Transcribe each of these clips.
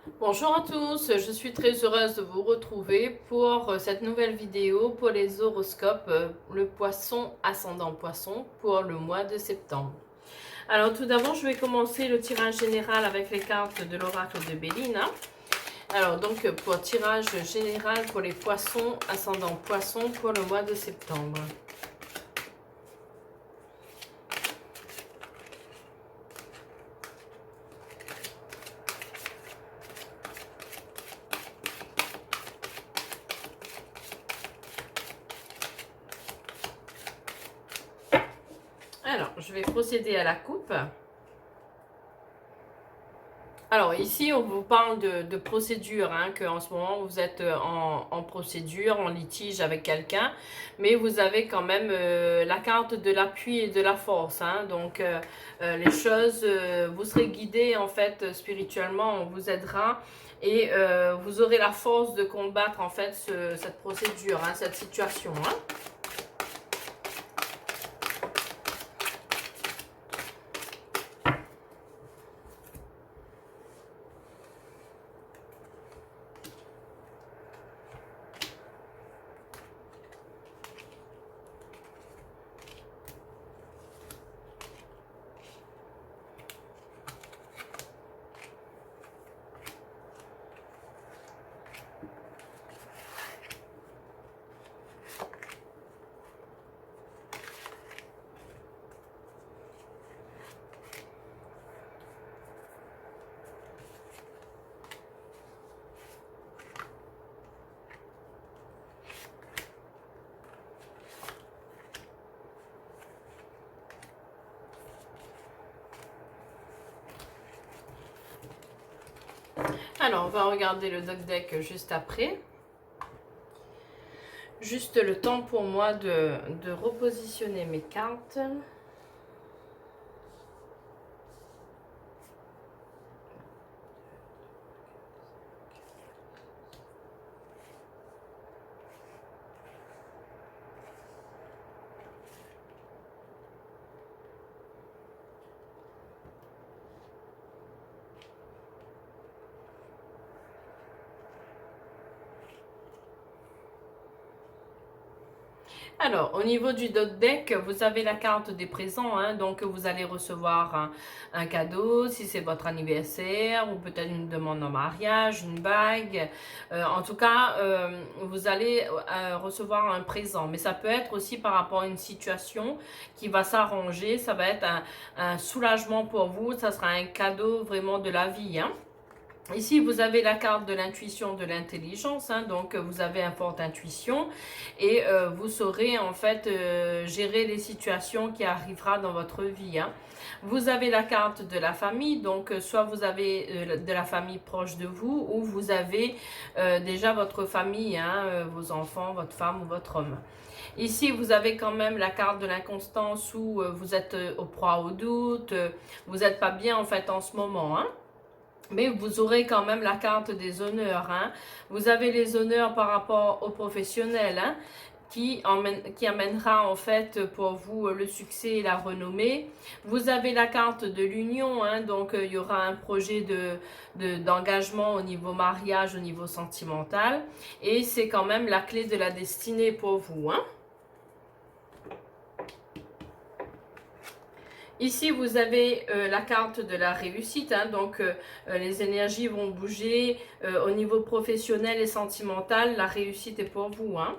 Bonjour à tous, je suis très heureuse de vous retrouver pour cette nouvelle vidéo pour les horoscopes, le poisson ascendant poisson pour le mois de septembre. Alors tout d'abord, je vais commencer le tirage général avec les cartes de l'oracle de Bélina. Alors donc pour tirage général pour les poissons ascendant poisson pour le mois de septembre. Alors, je vais procéder à la coupe. Alors ici, on vous parle de procédure, hein, qu'en ce moment, vous êtes en procédure, en litige avec quelqu'un, mais vous avez quand même la carte de l'appui et de la force. Hein, donc, les choses, vous serez guidé en fait spirituellement, on vous aidera et vous aurez la force de combattre en fait cette procédure, hein, cette situation. Hein. Alors, on va regarder le doc deck juste après. Juste le temps pour moi de repositionner mes cartes. Alors, au niveau du dot deck, vous avez la carte des présents, hein, donc vous allez recevoir un cadeau si c'est votre anniversaire ou peut-être une demande en mariage, une bague. En tout cas, vous allez recevoir un présent, mais ça peut être aussi par rapport à une situation qui va s'arranger. Ça va être un soulagement pour vous, ça sera un cadeau vraiment de la vie, hein. Ici, vous avez la carte de l'intuition, de l'intelligence, hein, donc vous avez une forte intuition et vous saurez en fait gérer les situations qui arriveront dans votre vie. Hein. Vous avez la carte de la famille, donc soit vous avez de la famille proche de vous ou vous avez déjà votre famille, hein, vos enfants, votre femme ou votre homme. Ici, vous avez quand même la carte de l'inconstance où vous êtes au proie au doute, vous n'êtes pas bien en fait en ce moment, hein. Mais vous aurez quand même la carte des honneurs. Hein. Vous avez les honneurs par rapport aux professionnels, hein, qui amènera en fait pour vous le succès et la renommée. Vous avez la carte de l'union, hein, donc il y aura un projet d'engagement au niveau mariage, au niveau sentimental. Et c'est quand même la clé de la destinée pour vous. Hein. Ici, vous avez la carte de la réussite, hein, donc les énergies vont bouger au niveau professionnel et sentimental, la réussite est pour vous. Hein.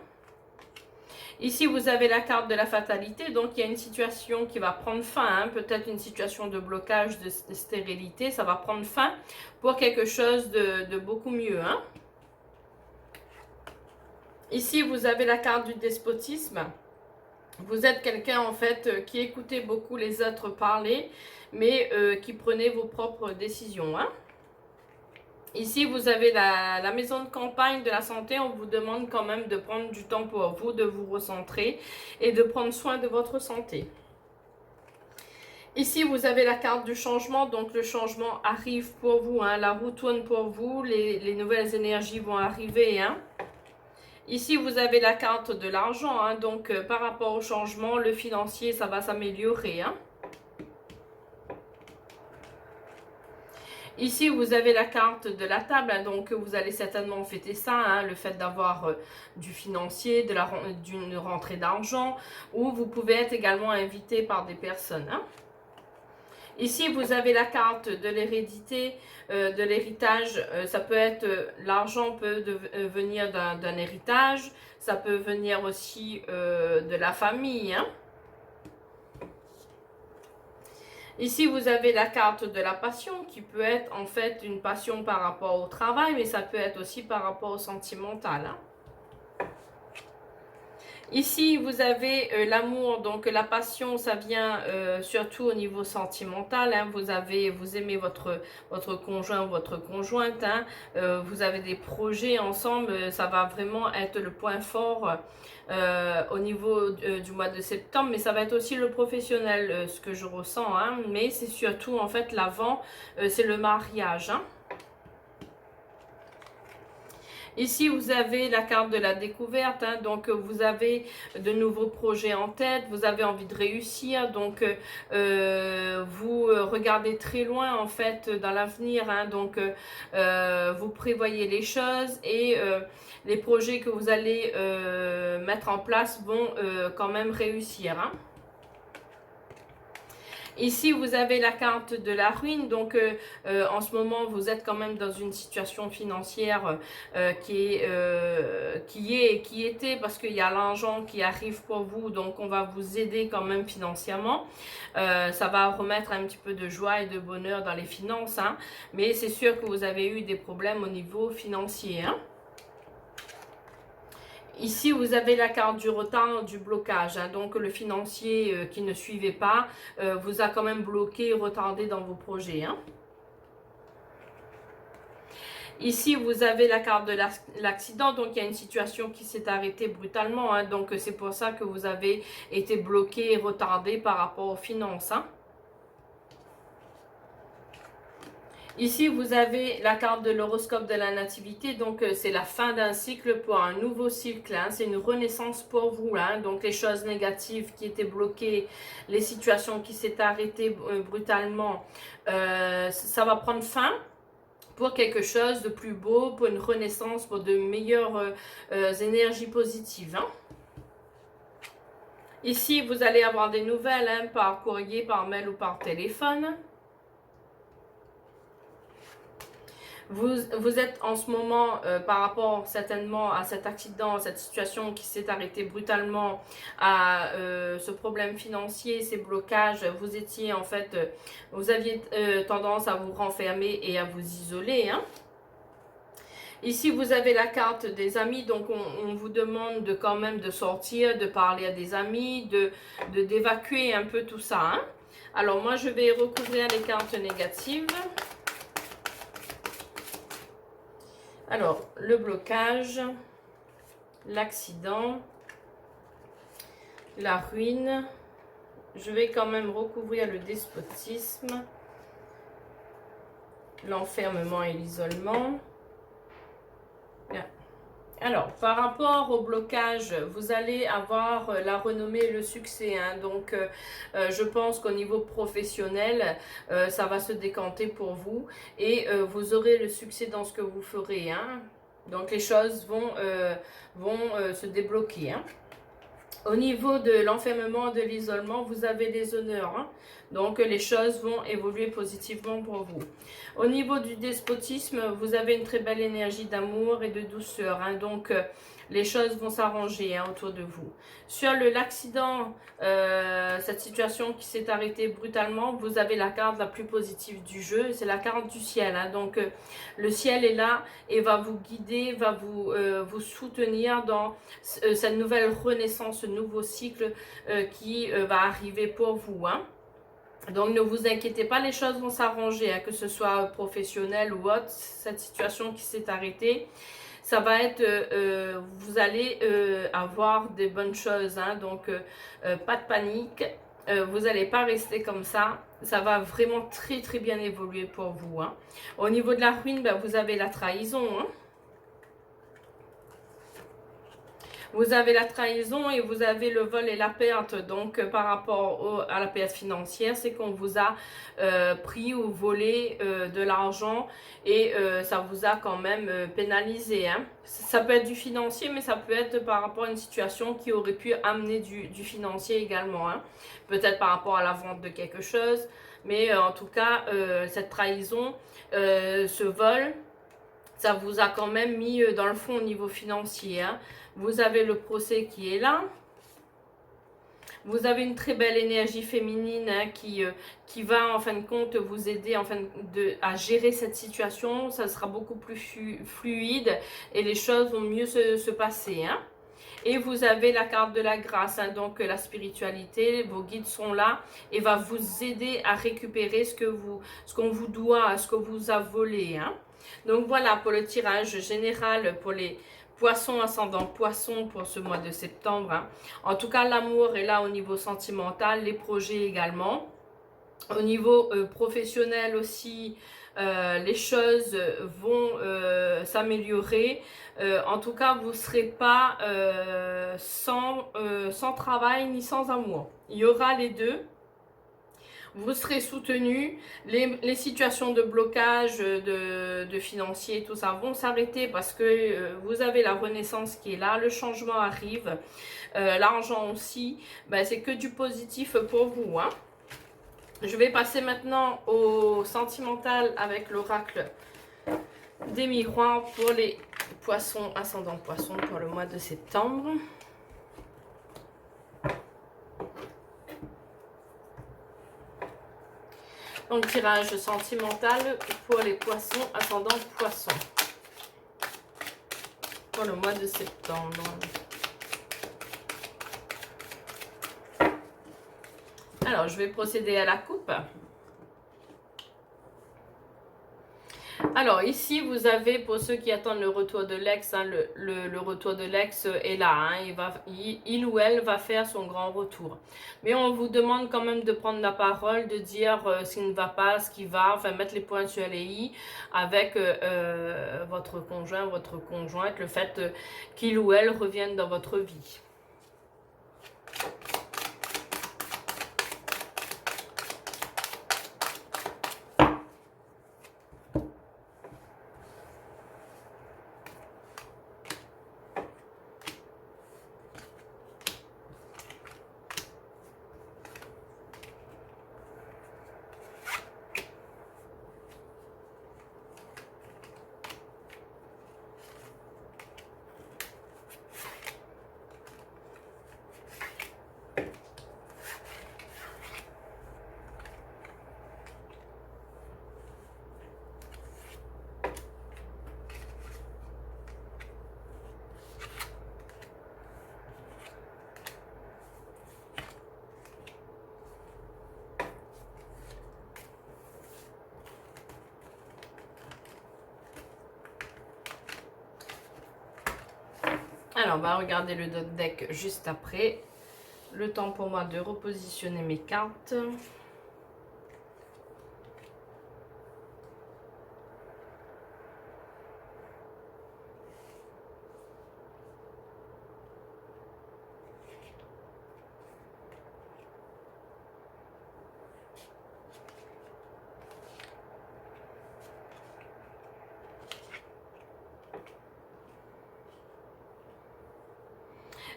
Ici, vous avez la carte de la fatalité, donc il y a une situation qui va prendre fin, hein, peut-être une situation de blocage, de stérilité, ça va prendre fin pour quelque chose de beaucoup mieux. Hein. Ici, vous avez la carte du despotisme. Vous êtes quelqu'un en fait qui écoutait beaucoup les autres parler, mais qui prenait vos propres décisions. Hein. Ici, vous avez la maison de campagne de la santé. On vous demande quand même de prendre du temps pour vous, de vous recentrer et de prendre soin de votre santé. Ici, vous avez la carte du changement, donc le changement arrive pour vous, hein, la roue tourne pour vous, les nouvelles énergies vont arriver. Hein. Ici, vous avez la carte de l'argent, hein, donc par rapport au changement, le financier, ça va s'améliorer. Hein. Ici, vous avez la carte de la table, hein, donc vous allez certainement fêter ça, hein, le fait d'avoir du financier, d'une rentrée d'argent, ou vous pouvez être également invité par des personnes. Hein. Ici, vous avez la carte de l'hérédité, de l'héritage. Ça peut être, l'argent peut venir d'un héritage, ça peut venir aussi de la famille. Hein. Ici, vous avez la carte de la passion, qui peut être en fait une passion par rapport au travail, mais ça peut être aussi par rapport au sentimental. Hein. Ici, vous avez l'amour, donc la passion, ça vient surtout au niveau sentimental. Hein. Vous aimez votre conjoint, votre conjointe. Hein. Vous avez des projets ensemble. Ça va vraiment être le point fort au niveau du mois de septembre. Mais ça va être aussi le professionnel, ce que je ressens. Hein. Mais c'est surtout, en fait, l'avant, c'est le mariage. Hein. Ici, vous avez la carte de la découverte, hein, donc vous avez de nouveaux projets en tête, vous avez envie de réussir, donc vous regardez très loin en fait dans l'avenir, hein, donc vous prévoyez les choses et les projets que vous allez mettre en place vont quand même réussir. Hein. Ici, vous avez la carte de la ruine. Donc, en ce moment, vous êtes quand même dans une situation financière qui était, parce qu'il y a l'argent qui arrive pour vous. Donc, on va vous aider quand même financièrement. Ça va remettre un petit peu de joie et de bonheur dans les finances. Hein, mais c'est sûr que vous avez eu des problèmes au niveau financier. Hein. Ici, vous avez la carte du retard, du blocage. Hein, donc, le financier qui ne suivait pas vous a quand même bloqué, retardé dans vos projets. Hein. Ici, vous avez la carte de l'accident. Donc, il y a une situation qui s'est arrêtée brutalement. Hein, donc, c'est pour ça que vous avez été bloqué et retardé par rapport aux finances. Hein. Ici, vous avez la carte de l'horoscope de la nativité, donc c'est la fin d'un cycle pour un nouveau cycle, hein. C'est une renaissance pour vous, hein. Donc les choses négatives qui étaient bloquées, les situations qui s'étaient arrêtées brutalement, ça va prendre fin pour quelque chose de plus beau, pour une renaissance, pour de meilleures énergies positives. Hein. Ici, vous allez avoir des nouvelles, hein, par courrier, par mail ou par téléphone. Vous êtes en ce moment, par rapport certainement à cet accident, à cette situation qui s'est arrêtée brutalement, à ce problème financier, ces blocages, vous étiez en fait, vous aviez tendance à vous renfermer et à vous isoler. Hein. Ici, vous avez la carte des amis, donc on vous demande de quand même de sortir, de parler à des amis, d'évacuer un peu tout ça. Hein. Alors moi, je vais recouvrir les cartes négatives. Alors, le blocage, l'accident, la ruine. Je vais quand même recouvrir le despotisme, l'enfermement et l'isolement. Alors, par rapport au blocage, vous allez avoir la renommée et le succès. Hein. Donc, je pense qu'au niveau professionnel, ça va se décanter pour vous. Et vous aurez le succès dans ce que vous ferez. Hein. Donc, les choses vont se débloquer. Hein. Au niveau de l'enfermement, de l'isolement, vous avez des honneurs. Hein. Donc, les choses vont évoluer positivement pour vous. Au niveau du despotisme, vous avez une très belle énergie d'amour et de douceur. Hein. Donc, les choses vont s'arranger, hein, autour de vous. Sur l'accident, cette situation qui s'est arrêtée brutalement, vous avez la carte la plus positive du jeu. C'est la carte du ciel. Hein. Donc, le ciel est là et va vous guider, va vous soutenir dans cette nouvelle renaissance, ce nouveau cycle qui va arriver pour vous. Hein. Donc, ne vous inquiétez pas, les choses vont s'arranger, hein, que ce soit professionnel ou autre. Cette situation qui s'est arrêtée, ça va être, vous allez avoir des bonnes choses, hein, donc pas de panique, vous n'allez pas rester comme ça. Ça va vraiment très très bien évoluer pour vous. Hein. Au niveau de la ruine, ben, vous avez la trahison. Hein. Vous avez la trahison et vous avez le vol et la perte. Donc, par rapport à la perte financière, c'est qu'on vous a pris ou volé de l'argent et ça vous a quand même pénalisé. Hein. Ça peut être du financier, mais ça peut être par rapport à une situation qui aurait pu amener du financier également. Hein. Peut-être par rapport à la vente de quelque chose. Mais en tout cas, cette trahison, ce vol, ça vous a quand même mis dans le fond au niveau financier. Hein. Vous avez le procès qui est là. Vous avez une très belle énergie féminine hein, qui va en fin de compte vous aider à gérer cette situation. Ça sera beaucoup plus fluide et les choses vont mieux se passer. Hein. Et vous avez la carte de la grâce, hein, donc la spiritualité, vos guides sont là et va vous aider à récupérer ce qu'on vous doit, ce que vous a volé. Hein. Donc voilà pour le tirage général pour les poissons ascendant poissons pour ce mois de septembre. Hein. En tout cas, l'amour est là au niveau sentimental, les projets également. Au niveau professionnel aussi, les choses vont s'améliorer. En tout cas, vous ne serez pas sans travail ni sans amour. Il y aura les deux. Vous serez soutenu, les situations de blocage, de financier, tout ça vont s'arrêter parce que vous avez la renaissance qui est là, le changement arrive, l'argent aussi, ben, c'est que du positif pour vous. Hein. Je vais passer maintenant au sentimental avec l'oracle des miroirs pour les poissons, ascendant poissons pour le mois de septembre. Donc, tirage sentimental pour les poissons, ascendant poissons. Pour le mois de septembre. Alors, je vais procéder à la coupe. Alors, ici, vous avez, pour ceux qui attendent le retour de l'ex, hein, le retour de l'ex est là. Hein, il ou elle va faire son grand retour. Mais on vous demande quand même de prendre la parole, de dire ce qui ne va pas, ce qui va, enfin, mettre les points sur les i avec votre conjoint, votre conjointe, le fait qu'il ou elle revienne dans votre vie. Alors, on va regarder le deck juste après. Le temps pour moi de repositionner mes cartes.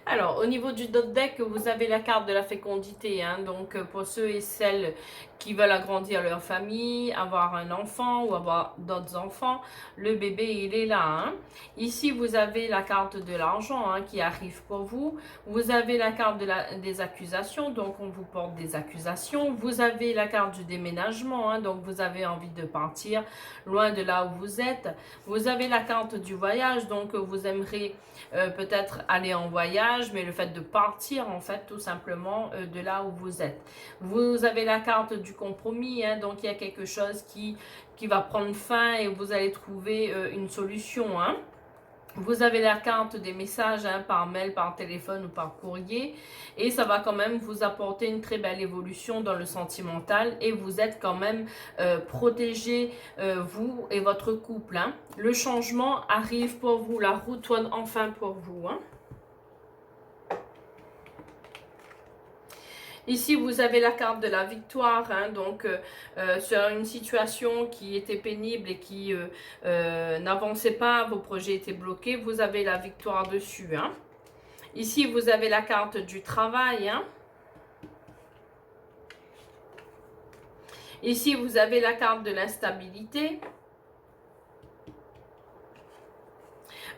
Alors, au niveau du dot deck, vous avez la carte de la fécondité. Hein, donc, pour ceux et celles qui veulent agrandir leur famille, avoir un enfant ou avoir d'autres enfants, le bébé, il est là. Hein. Ici, vous avez la carte de l'argent hein, qui arrive pour vous. Vous avez la carte des accusations, donc on vous porte des accusations. Vous avez la carte du déménagement, hein, donc vous avez envie de partir loin de là où vous êtes. Vous avez la carte du voyage, donc vous aimerez peut-être aller en voyage, mais le fait de partir en fait tout simplement de là où vous êtes. Vous avez la carte du compromis, hein, donc il y a quelque chose qui va prendre fin et vous allez trouver une solution. Hein. Vous avez la carte des messages hein, par mail, par téléphone ou par courrier et ça va quand même vous apporter une très belle évolution dans le sentimental et vous êtes quand même protégé, vous et votre couple. Hein. Le changement arrive pour vous, la route tourne enfin pour vous. Hein. Ici, vous avez la carte de la victoire, hein, donc sur une situation qui était pénible et qui n'avançait pas, vos projets étaient bloqués, vous avez la victoire dessus. Hein. Ici, vous avez la carte du travail. Hein. Ici, vous avez la carte de l'instabilité.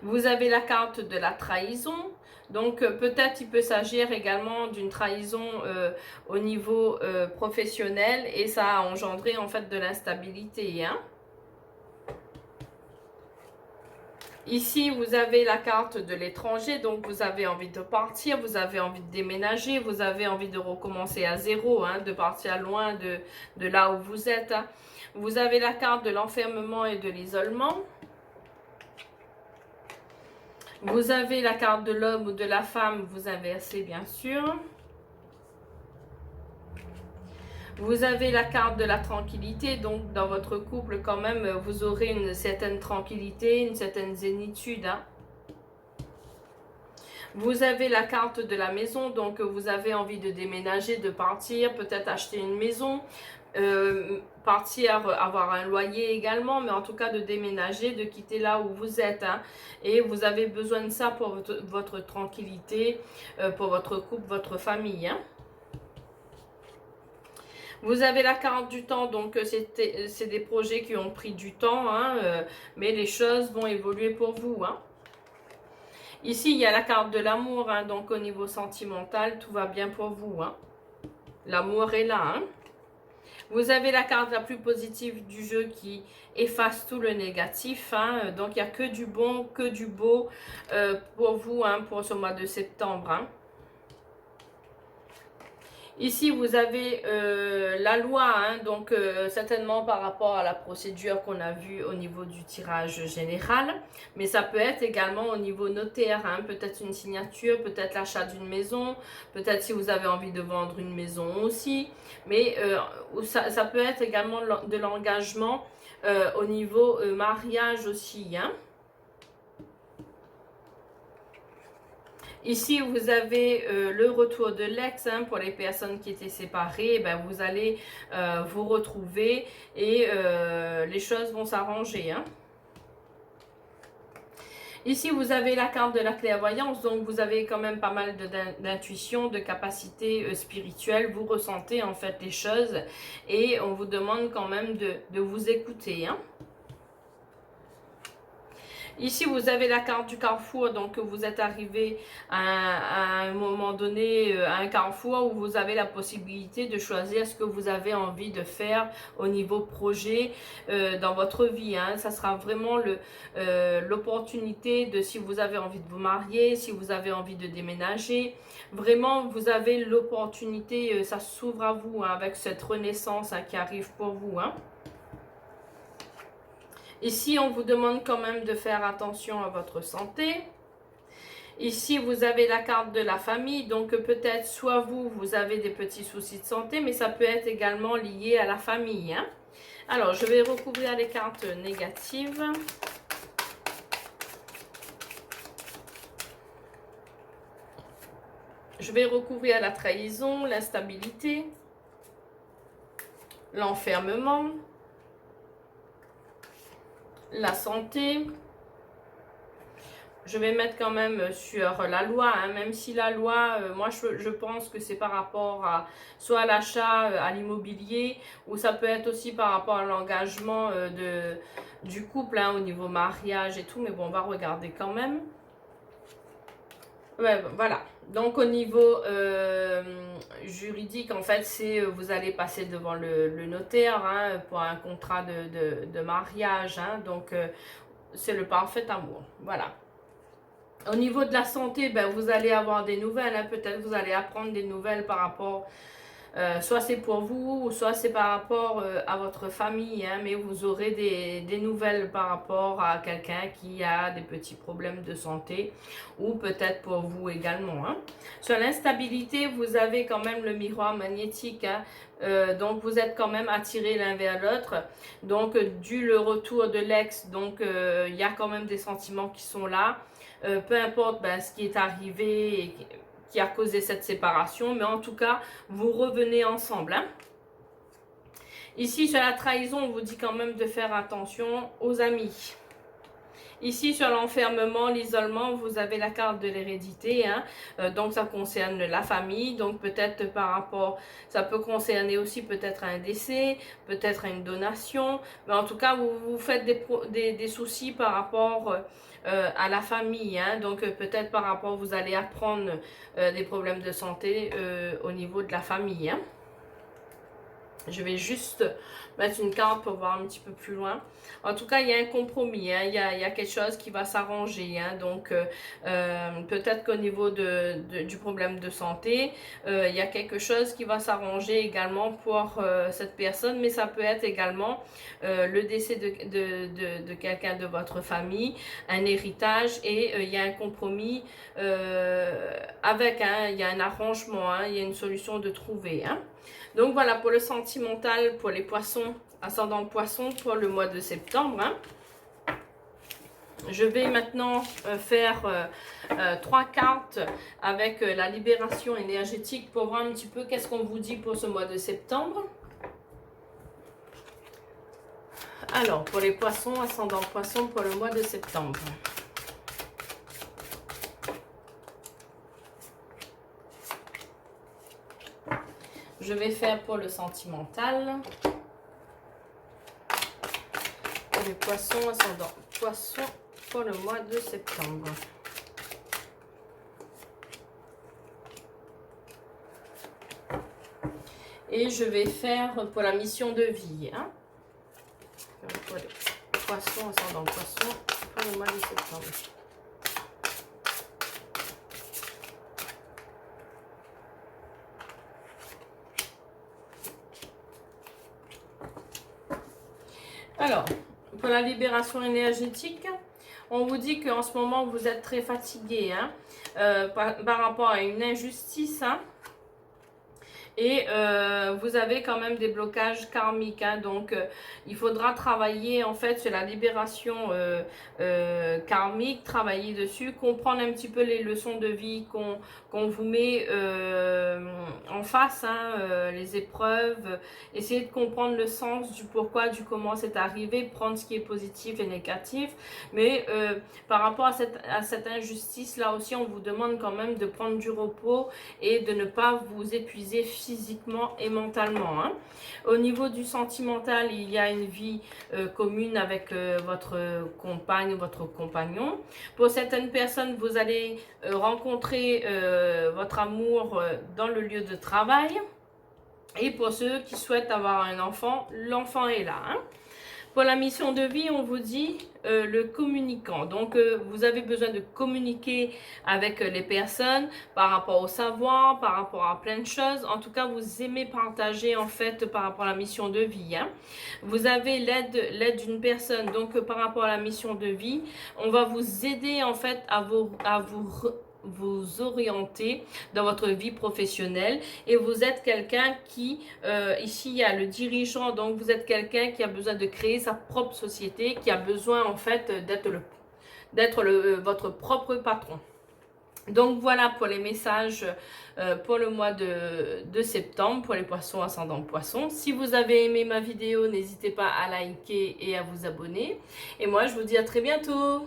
Vous avez la carte de la trahison. Donc, peut-être il peut s'agir également d'une trahison au niveau professionnel et ça a engendré en fait de l'instabilité. Hein. Ici, vous avez la carte de l'étranger, donc vous avez envie de partir, vous avez envie de déménager, vous avez envie de recommencer à zéro, hein, de partir loin de là où vous êtes. Hein. Vous avez la carte de l'enfermement et de l'isolement. Vous avez la carte de l'homme ou de la femme, vous inversez bien sûr. Vous avez la carte de la tranquillité, donc dans votre couple quand même, vous aurez une certaine tranquillité, une certaine zénitude. Hein. Vous avez la carte de la maison, donc vous avez envie de déménager, de partir, peut-être acheter une maison, partir, avoir un loyer également, mais en tout cas de déménager, de quitter là où vous êtes. Hein. Et vous avez besoin de ça pour votre tranquillité, pour votre couple, votre famille. Hein. Vous avez la carte du temps, donc c'est des projets qui ont pris du temps, hein, mais les choses vont évoluer pour vous. Hein. Ici, il y a la carte de l'amour, hein, donc au niveau sentimental, tout va bien pour vous. Hein. L'amour est là. Hein. Vous avez la carte la plus positive du jeu qui efface tout le négatif. Hein, donc, il n'y a que du bon, que du beau pour vous, hein, pour ce mois de septembre. Hein. Ici, vous avez la loi, hein, donc certainement par rapport à la procédure qu'on a vue au niveau du tirage général, mais ça peut être également au niveau notaire, hein, peut-être une signature, peut-être l'achat d'une maison, peut-être si vous avez envie de vendre une maison aussi, mais ça peut être également de l'engagement au niveau mariage aussi, hein. Ici, vous avez le retour de l'ex, hein, pour les personnes qui étaient séparées, ben, vous allez vous retrouver et les choses vont s'arranger. Hein. Ici, vous avez la carte de la clairvoyance, donc vous avez quand même pas mal d'intuition, de capacité spirituelle, vous ressentez en fait les choses et on vous demande quand même de vous écouter. Hein. Ici, vous avez la carte du carrefour, donc vous êtes arrivé à un moment donné, à un carrefour où vous avez la possibilité de choisir ce que vous avez envie de faire au niveau projet dans votre vie. Hein. Ça sera vraiment l'opportunité de si vous avez envie de vous marier, si vous avez envie de déménager. Vraiment, vous avez l'opportunité, ça s'ouvre à vous, hein, avec cette renaissance, hein, qui arrive pour vous. Hein. Ici, on vous demande quand même de faire attention à votre santé. Ici, vous avez la carte de la famille. Donc, peut-être soit vous avez des petits soucis de santé, mais ça peut être également lié à la famille. Hein. Alors, je vais recouvrir les cartes négatives. Je vais recouvrir la trahison, l'instabilité, l'enfermement, la santé. Je vais mettre quand même sur la loi, hein, même si la loi, moi je pense que c'est par rapport à soit à l'achat, à l'immobilier, ou ça peut être aussi par rapport à l'engagement du couple, hein, au niveau mariage et tout, mais bon, on va regarder quand même. Ouais, voilà. Donc au niveau juridique, en fait, c'est vous allez passer devant le notaire, hein, pour un contrat de mariage. Hein, donc c'est le parfait amour. Voilà. Au niveau de la santé, ben, vous allez avoir des nouvelles. Hein, peut-être vous allez apprendre des nouvelles par rapport, soit c'est pour vous, ou soit c'est par rapport à votre famille. Hein, mais vous aurez des nouvelles par rapport à quelqu'un qui a des petits problèmes de santé, ou peut-être pour vous également. Hein. Sur l'instabilité, vous avez quand même le miroir magnétique. Hein, donc vous êtes quand même attirés l'un vers l'autre. Donc dû le retour de l'ex, donc il y a quand même des sentiments qui sont là. Peu importe ce qui est arrivé, qui a causé cette séparation, mais en tout cas, vous revenez ensemble. Hein. Ici, sur la trahison, on vous dit quand même de faire attention aux amis. Ici, sur l'enfermement, l'isolement, vous avez la carte de l'hérédité, hein, donc ça concerne la famille, donc peut-être par rapport, ça peut concerner aussi peut-être un décès, peut-être une donation, mais en tout cas, vous vous faites des soucis par rapport à la famille, hein, donc peut-être par rapport, vous allez apprendre des problèmes de santé au niveau de la famille, hein. Je vais juste mettre une carte pour voir un petit peu plus loin. En tout cas, il y a un compromis, hein. Il y a quelque chose qui va s'arranger. Hein. Donc, peut-être qu'au niveau du problème de santé, il y a quelque chose qui va s'arranger également pour cette personne. Mais ça peut être également le décès de quelqu'un de votre famille, un héritage. Et il y a un compromis avec, hein, il y a un arrangement, hein, il y a une solution de trouver. Hein. Donc voilà pour le sentimental, pour les poissons, ascendant poisson pour le mois de septembre. Hein. Je vais maintenant faire 3 cartes avec la libération énergétique pour voir un petit peu qu'est-ce qu'on vous dit pour ce mois de septembre. Alors, pour les poissons, ascendant poisson pour le mois de septembre. Je vais faire pour le sentimental. Pour les poissons, ascendant poisson pour le mois de septembre. Et je vais faire pour la mission de vie. Hein. Pour les poissons, ascendant poisson pour le mois de septembre. Alors, pour la libération énergétique, on vous dit qu'en ce moment, vous êtes très fatigué, hein, par rapport à une injustice, hein, et vous avez quand même des blocages karmiques, hein, donc il faudra travailler en fait sur la libération karmique, travailler dessus, comprendre un petit peu les leçons de vie qu'on vous met en face, hein, les épreuves, essayer de comprendre le sens du pourquoi, du comment c'est arrivé, prendre ce qui est positif et négatif, mais par rapport à cette injustice là aussi, on vous demande quand même de prendre du repos et de ne pas vous épuiser physiquement et mentalement. Hein. Au niveau du sentimental, il y a une vie commune avec votre compagne ou votre compagnon. Pour certaines personnes, vous allez rencontrer votre amour dans le lieu de travail. Et pour ceux qui souhaitent avoir un enfant, l'enfant est là. Hein. Pour la mission de vie, on vous dit le communicant. Donc, vous avez besoin de communiquer avec les personnes par rapport au savoir, par rapport à plein de choses. En tout cas, vous aimez partager en fait par rapport à la mission de vie. Hein. Vous avez l'aide d'une personne. Donc, par rapport à la mission de vie, on va vous aider en fait à vous orienter dans votre vie professionnelle et vous êtes quelqu'un qui, ici il y a le dirigeant, donc vous êtes quelqu'un qui a besoin de créer sa propre société, qui a besoin en fait d'être votre propre patron. Donc voilà pour les messages pour le mois de septembre, pour les poissons ascendant poissons. Si vous avez aimé ma vidéo, n'hésitez pas à liker et à vous abonner. Et moi je vous dis à très bientôt.